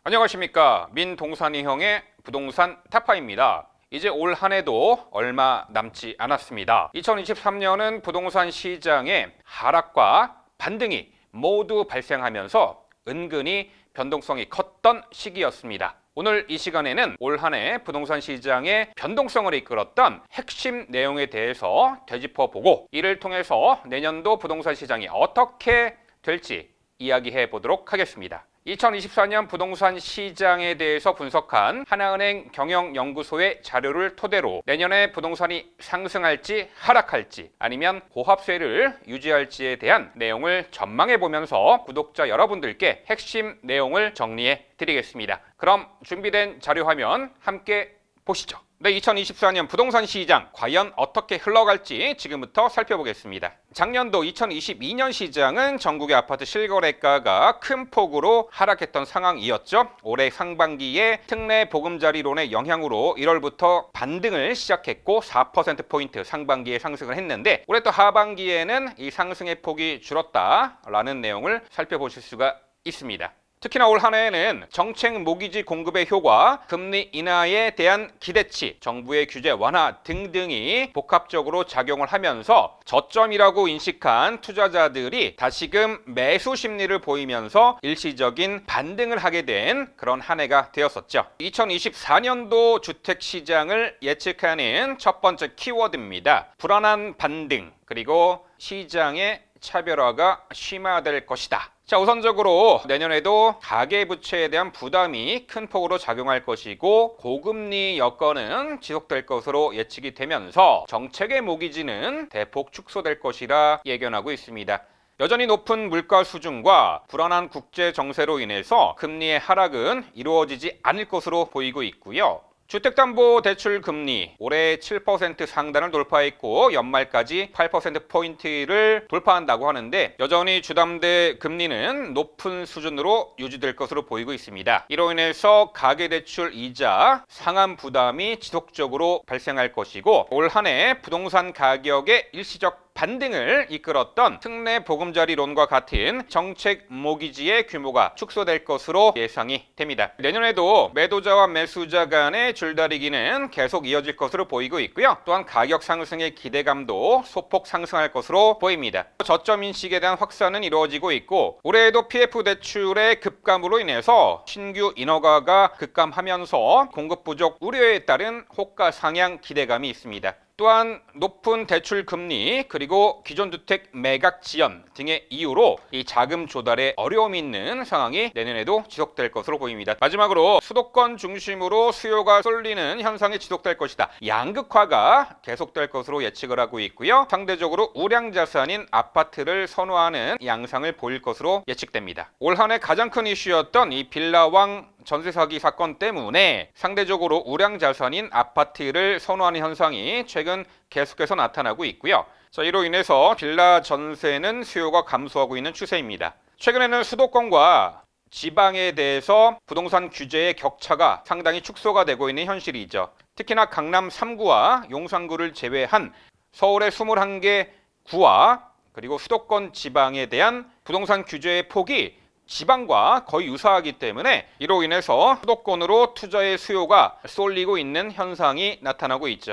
안녕하십니까. 민동산이형의 부동산 타파입니다. 이제 올 한 해도 얼마 남지 않았습니다. 2023년은 부동산 시장의 하락과 반등이 모두 발생하면서 은근히 변동성이 컸던 시기였습니다. 오늘 이 시간에는 올 한 해 부동산 시장의 변동성을 이끌었던 핵심 내용에 대해서 되짚어보고, 이를 통해서 내년도 부동산 시장이 어떻게 될지 이야기해 보도록 하겠습니다. 2024년 부동산 시장에 대해서 분석한 하나은행 경영연구소의 자료를 토대로 내년에 부동산이 상승할지 하락할지 아니면 고합세를 유지할지에 대한 내용을 전망해 보면서 구독자 여러분들께 핵심 내용을 정리해 드리겠습니다. 그럼 준비된 자료 화면 함께 보시죠. 네, 2024년 부동산 시장 과연 어떻게 흘러갈지 지금부터 살펴보겠습니다. 작년도 2022년 시장은 전국의 아파트 실거래가가 큰 폭으로 하락했던 상황이었죠. 올해 상반기에 특례 보금자리론의 영향으로 1월부터 반등을 시작했고 4%포인트 상반기에 상승을 했는데, 올해 또 하반기에는 이 상승의 폭이 줄었다라는 내용을 살펴보실 수가 있습니다. 특히나 올 한 해에는 정책 모기지 공급의 효과, 금리 인하에 대한 기대치, 정부의 규제 완화 등등이 복합적으로 작용을 하면서 저점이라고 인식한 투자자들이 다시금 매수 심리를 보이면서 일시적인 반등을 하게 된 그런 한 해가 되었었죠. 2024년도 주택시장을 예측하는 첫 번째 키워드입니다. 불안한 반등, 그리고 시장의 차별화가 심화될 것이다. 자, 우선적으로 내년에도 가계부채에 대한 부담이 큰 폭으로 작용할 것이고, 고금리 여건은 지속될 것으로 예측이 되면서 정책의 모기지는 대폭 축소될 것이라 예견하고 있습니다. 여전히 높은 물가 수준과 불안한 국제 정세로 인해서 금리의 하락은 이루어지지 않을 것으로 보이고 있고요. 주택담보대출 금리 올해 7% 상단을 돌파했고 연말까지 8%포인트를 돌파한다고 하는데, 여전히 주담대 금리는 높은 수준으로 유지될 것으로 보이고 있습니다. 이로 인해서 가계대출 이자 상한 부담이 지속적으로 발생할 것이고, 올 한 해 부동산 가격의 일시적 반등을 이끌었던 특례 보금자리론과 같은 정책 모기지의 규모가 축소될 것으로 예상이 됩니다. 내년에도 매도자와 매수자 간의 줄다리기는 계속 이어질 것으로 보이고 있고요. 또한 가격 상승의 기대감도 소폭 상승할 것으로 보입니다. 저점 인식에 대한 확산은 이루어지고 있고, 올해에도 PF 대출의 급감으로 인해서 신규 인허가가 급감하면서 공급 부족 우려에 따른 호가 상향 기대감이 있습니다. 또한 높은 대출 금리 그리고 기존 주택 매각 지연 등의 이유로 이 자금 조달에 어려움이 있는 상황이 내년에도 지속될 것으로 보입니다. 마지막으로 수도권 중심으로 수요가 쏠리는 현상이 지속될 것이다. 양극화가 계속될 것으로 예측을 하고 있고요. 상대적으로 우량 자산인 아파트를 선호하는 양상을 보일 것으로 예측됩니다. 올 한 해 가장 큰 이슈였던 이 빌라왕 전세 사기 사건 때문에 상대적으로 우량 자산인 아파트를 선호하는 현상이 최근 계속해서 나타나고 있고요. 자, 이로 인해서 빌라 전세는 수요가 감소하고 있는 추세입니다. 최근에는 수도권과 지방에 대해서 부동산 규제의 격차가 상당히 축소가 되고 있는 현실이죠. 특히나 강남 3구와 용산구를 제외한 서울의 21개 구와 그리고 수도권 지방에 대한 부동산 규제의 폭이 지방과 거의 유사하기 때문에 이로 인해서 수도권으로 투자의 수요가 쏠리고 있는 현상이 나타나고 있죠.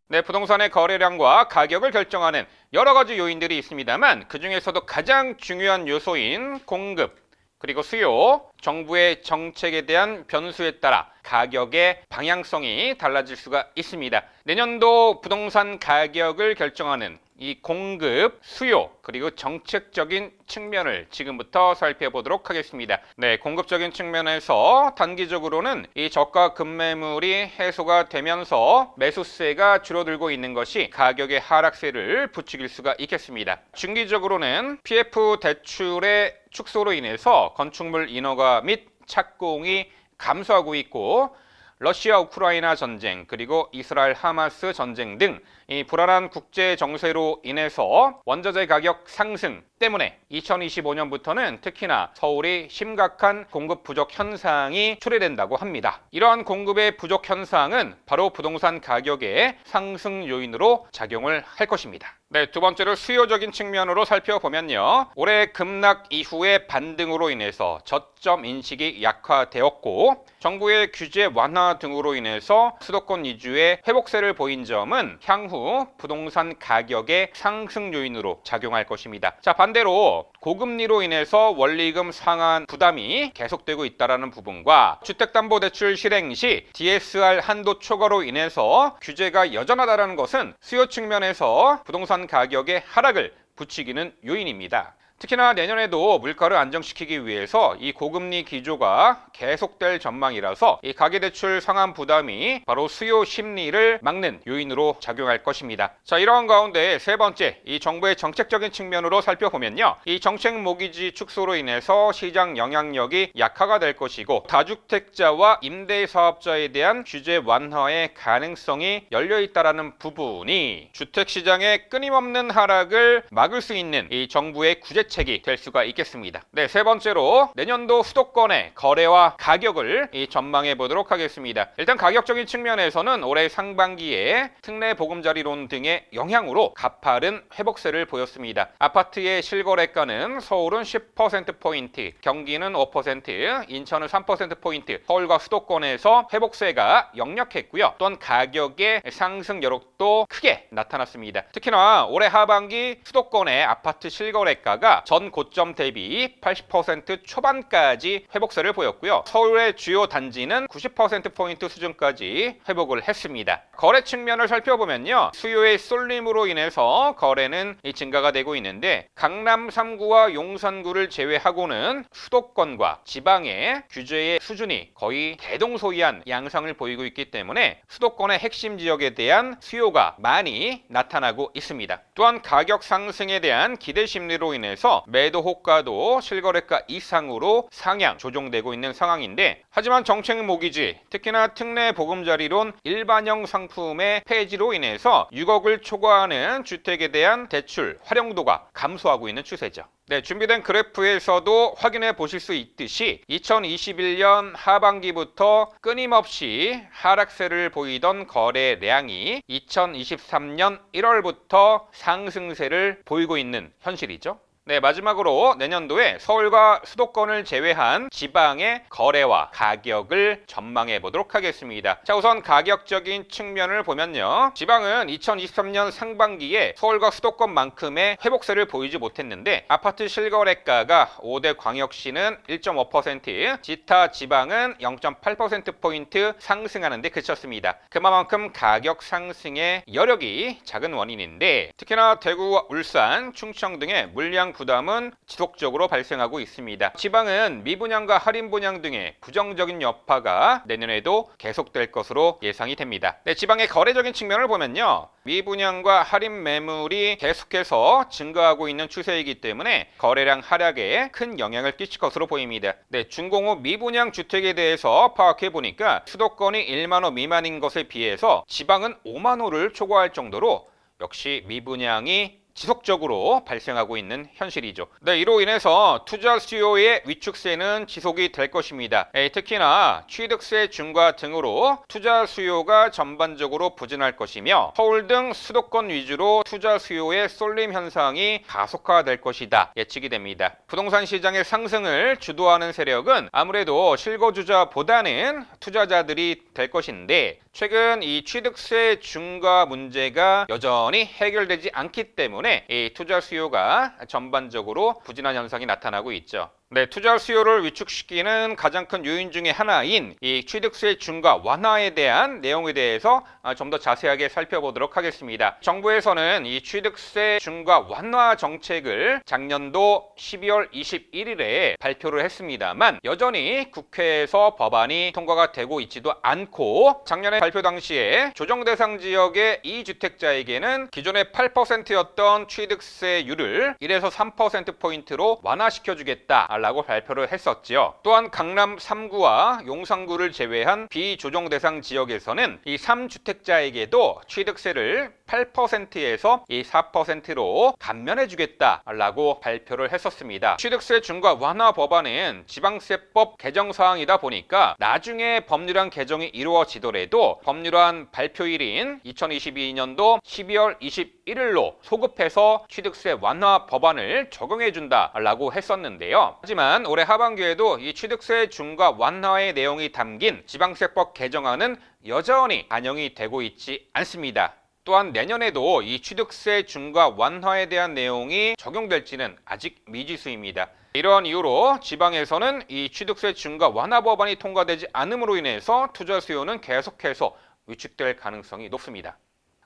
네, 부동산의 거래량과 가격을 결정하는 여러 가지 요인들이 있습니다만, 그 중에서도 가장 중요한 요소인 공급 그리고 수요, 정부의 정책에 대한 변수에 따라 가격의 방향성이 달라질 수가 있습니다. 내년도 부동산 가격을 결정하는 이 공급, 수요, 그리고 정책적인 측면을 지금부터 살펴보도록 하겠습니다. 네, 공급적인 측면에서 단기적으로는 이 저가 급매물이 해소가 되면서 매수세가 줄어들고 있는 것이 가격의 하락세를 부추길 수가 있겠습니다. 중기적으로는 PF 대출의 축소로 인해서 건축물 인허가 및 착공이 감소하고 있고, 러시아 우크라이나 전쟁 그리고 이스라엘 하마스 전쟁 등 이 불안한 국제 정세로 인해서 원자재 가격 상승 때문에 2025년부터는 특히나 서울이 심각한 공급 부족 현상이 초래된다고 합니다. 이러한 공급의 부족 현상은 바로 부동산 가격의 상승 요인으로 작용을 할 것입니다. 네, 두 번째로 수요적인 측면으로 살펴보면요. 올해 급락 이후의 반등으로 인해서 저점 인식이 약화되었고 정부의 규제 완화 등으로 인해서 수도권 위주의 회복세를 보인 점은 향후 부동산 가격의 상승 요인으로 작용할 것입니다. 자, 반대로 고금리로 인해서 원리금 상환 부담이 계속되고 있다는 부분과 주택담보대출 실행 시 DSR 한도 초과로 인해서 규제가 여전하다는 것은 수요 측면에서 부동산 가격의 하락을 부추기는 요인입니다. 특히나 내년에도 물가를 안정시키기 위해서 이 고금리 기조가 계속될 전망이라서 이 가계대출 상환 부담이 바로 수요 심리를 막는 요인으로 작용할 것입니다. 자, 이러한 가운데 세 번째, 이 정부의 정책적인 측면으로 살펴보면요. 이 정책 모기지 축소로 인해서 시장 영향력이 약화가 될 것이고 다주택자와 임대사업자에 대한 규제 완화의 가능성이 열려있다는 부분이 주택시장의 끊임없는 하락을 막을 수 있는 이 정부의 구제책이 될 수가 있겠습니다. 네, 세 번째로 내년도 수도권의 거래와 가격을 전망해 보도록 하겠습니다. 일단 가격적인 측면에서는 올해 상반기에 특례 보금자리론 등의 영향으로 가파른 회복세를 보였습니다. 아파트의 실거래가는 서울은 10%포인트, 경기는 5%, 인천은 3%포인트, 서울과 수도권에서 회복세가 역력했고요. 또한 가격의 상승 여력도 크게 나타났습니다. 특히나 올해 하반기 수도권의 아파트 실거래가가 전 고점 대비 80% 초반까지 회복세를 보였고요. 서울의 주요 단지는 90%포인트 수준까지 회복을 했습니다. 거래 측면을 살펴보면요. 수요의 쏠림으로 인해서 거래는 증가가 되고 있는데 강남 3구와 용산구를 제외하고는 수도권과 지방의 규제의 수준이 거의 대동소이한 양상을 보이고 있기 때문에 수도권의 핵심 지역에 대한 수요가 많이 나타나고 있습니다. 또한 가격 상승에 대한 기대 심리로 인해서 매도 호가도 실거래가 이상으로 상향 조정되고 있는 상황인데 하지만 정책 모기지, 특히나 특례 보금자리론 일반형 상품의 폐지로 인해서 6억을 초과하는 주택에 대한 대출 활용도가 감소하고 있는 추세죠. 네, 준비된 그래프에서도 확인해 보실 수 있듯이 2021년 하반기부터 끊임없이 하락세를 보이던 거래량이 2023년 1월부터 상승세를 보이고 있는 현실이죠. 네, 마지막으로 내년도에 서울과 수도권을 제외한 지방의 거래와 가격을 전망해 보도록 하겠습니다. 자, 우선 가격적인 측면을 보면요. 지방은 2023년 상반기에 서울과 수도권만큼의 회복세를 보이지 못했는데 아파트 실거래가가 5대 광역시는 1.5%, 지타 지방은 0.8%포인트 상승하는 데 그쳤습니다. 그만큼 가격 상승의 여력이 작은 원인인데 특히나 대구와 울산, 충청 등의 물량 부담은 지속적으로 발생하고 있습니다. 지방은 미분양과 할인 분양 등의 부정적인 여파가 내년에도 계속될 것으로 예상이 됩니다. 네, 지방의 거래적인 측면을 보면요. 미분양과 할인 매물이 계속해서 증가하고 있는 추세이기 때문에 거래량 하락에 큰 영향을 끼칠 것으로 보입니다. 네, 준공후 미분양 주택에 대해서 파악해 보니까 수도권이 1만 호 미만인 것에 비해서 지방은 5만 호를 초과할 정도로 역시 미분양이 지속적으로 발생하고 있는 현실이죠. 네, 이로 인해서 투자 수요의 위축세는 지속이 될 것입니다. 특히나 취득세 중과 등으로 투자 수요가 전반적으로 부진할 것이며 서울 등 수도권 위주로 투자 수요의 쏠림 현상이 가속화될 것이다 예측이 됩니다. 부동산 시장의 상승을 주도하는 세력은 아무래도 실거주자보다는 투자자들이 될 것인데 최근 이 취득세 중과 문제가 여전히 해결되지 않기 때문에 이 투자 수요가 전반적으로 부진한 현상이 나타나고 있죠. 네, 투자 수요를 위축시키는 가장 큰 요인 중에 하나인 이 취득세 중과 완화에 대한 내용에 대해서 좀 더 자세하게 살펴보도록 하겠습니다. 정부에서는 이 취득세 중과 완화 정책을 작년도 12월 21일에 발표를 했습니다만 여전히 국회에서 법안이 통과가 되고 있지도 않고 작년에 발표 당시에 조정 대상 지역의 2주택자에게는 기존의 8%였던 취득세율을 1에서 3%포인트로 완화시켜주겠다 라고 발표를 했었지요. 또한 강남 3구와 용산구를 제외한 비조정 대상 지역에서는 이 3주택자에게도 취득세를 8%에서 이 4%로 감면해 주겠다라고 발표를 했었습니다. 취득세 중과 완화 법안은 지방세법 개정 사항이다 보니까 나중에 법률안 개정이 이루어지더라도 법률안 발표일인 2022년도 12월 21일로 소급해서 취득세 완화 법안을 적용해 준다라고 했었는데요. 하지만 올해 하반기에도 이 취득세 중과 완화의 내용이 담긴 지방세법 개정안은 여전히 반영이 되고 있지 않습니다. 또한 내년에도 이 취득세 중과 완화에 대한 내용이 적용될지는 아직 미지수입니다. 이러한 이유로 지방에서는 이 취득세 중과 완화 법안이 통과되지 않음으로 인해서 투자 수요는 계속해서 위축될 가능성이 높습니다.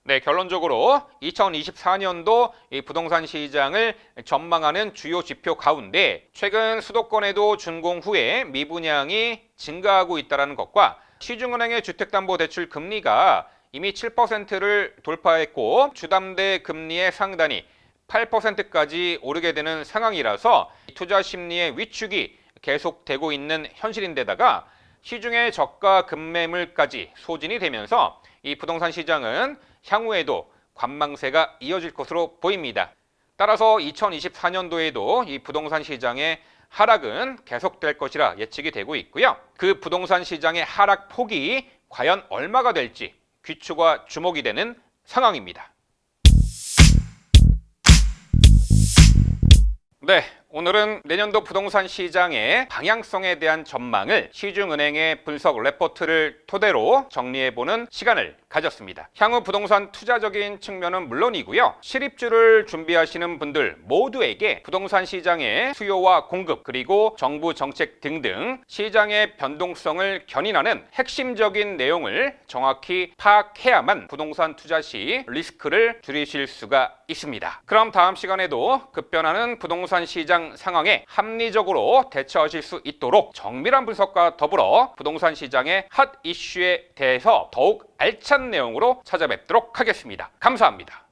네, 결론적으로 2024년도 이 부동산 시장을 전망하는 주요 지표 가운데 최근 수도권에도 준공 후에 미분양이 증가하고 있다는 것과 시중은행의 주택담보대출 금리가 이미 7%를 돌파했고 주담대 금리의 상단이 8%까지 오르게 되는 상황이라서 투자 심리의 위축이 계속되고 있는 현실인데다가 시중의 저가 급매물까지 소진이 되면서 이 부동산 시장은 향후에도 관망세가 이어질 것으로 보입니다. 따라서 2024년도에도 이 부동산 시장의 하락은 계속될 것이라 예측이 되고 있고요. 그 부동산 시장의 하락 폭이 과연 얼마가 될지 귀추가 주목이 되는 상황입니다. 네, 오늘은 내년도 부동산 시장의 방향성에 대한 전망을 시중은행의 분석 레포트를 토대로 정리해보는 시간을 가졌습니다. 향후 부동산 투자적인 측면은 물론이고요. 실입주를 준비하시는 분들 모두에게 부동산 시장의 수요와 공급 그리고 정부 정책 등등 시장의 변동성을 견인하는 핵심적인 내용을 정확히 파악해야만 부동산 투자 시 리스크를 줄이실 수가 있습니다. 그럼 다음 시간에도 급변하는 부동산 시장 상황에 합리적으로 대처하실 수 있도록 정밀한 분석과 더불어 부동산 시장의 핫 이슈에 대해서 더욱 알찬 내용으로 찾아뵙도록 하겠습니다. 감사합니다.